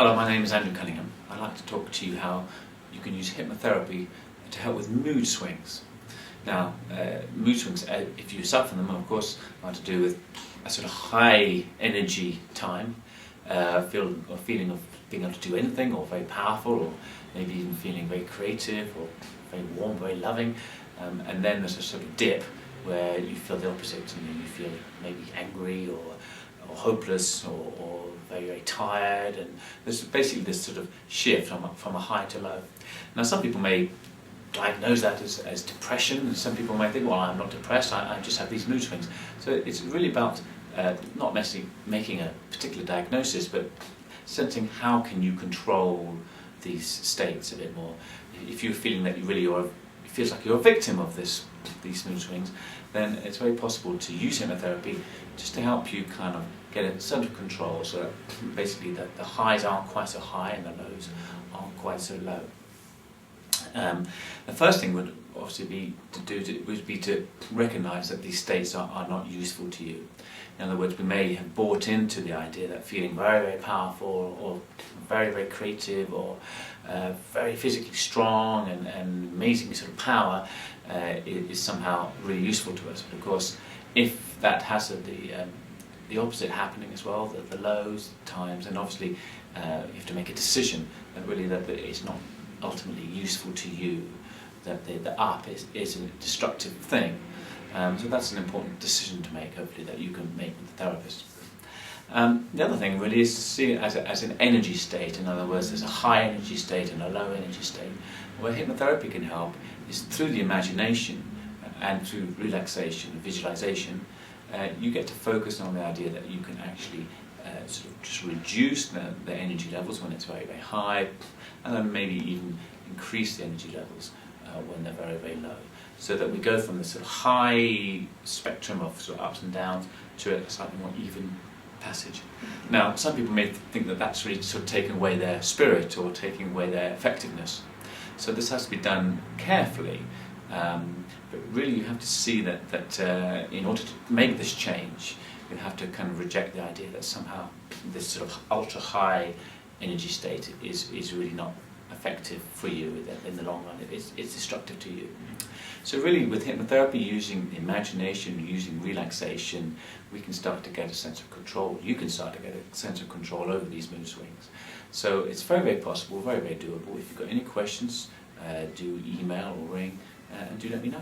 Hello, my name is Andrew Cunningham. I'd like to talk to you how you can use hypnotherapy to help with mood swings. Now, mood swings, if you suffer from them, of course, are to do with a sort of high energy time, feeling of being able to do anything, or very powerful, or maybe even feeling very creative, or very warm, very loving. And then there's a sort of dip where you feel the opposite, and you feel maybe angry or hopeless or very, very tired, and there's basically this sort of shift from a high to low. Now, some people may diagnose that as depression, and some people may think, well, I'm not depressed, I just have these mood swings. So it's really about not necessarily making a particular diagnosis, but sensing how can you control these states a bit more. If you're feeling that you really are, it feels like you're a victim of these mood swings, then it's very possible to use hypnotherapy just to help you kind of get a sense of control, so that basically the highs aren't quite so high and the lows aren't quite so low. The first thing would obviously be to recognise that these states are not useful to you. In other words, we may have bought into the idea that feeling very, very powerful, or very, very creative, or very physically strong and amazing sort of power is somehow really useful to us. But of course, if that has the opposite happening as well, the lows, times, and obviously you have to make a decision that really that it's not ultimately useful to you, that the up is a destructive thing. So that's an important decision to make, hopefully, that you can make with the therapist. The other thing really is to see it as an energy state. In other words, there's a high energy state and a low energy state. Where hypnotherapy can help is through the imagination and through relaxation and visualization. You get to focus on the idea that you can actually sort of just reduce the energy levels when it's very, very high, and then maybe even increase the energy levels when they're very, very low. So that we go from this sort of high spectrum of sort of ups and downs to a slightly more even passage. Now, some people may think that that's really sort of taking away their spirit or taking away their effectiveness. So this has to be done carefully. But really you have to see that in order to make this change, you have to kind of reject the idea that somehow this sort of ultra-high energy state is really not effective for you in the long run. It's destructive to you. So really, with hypnotherapy, using imagination, using relaxation, we can start to get a sense of control. You can start to get a sense of control over these mood swings. So it's very, very possible, very, very doable. If you've got any questions, do email or ring, and do let me know.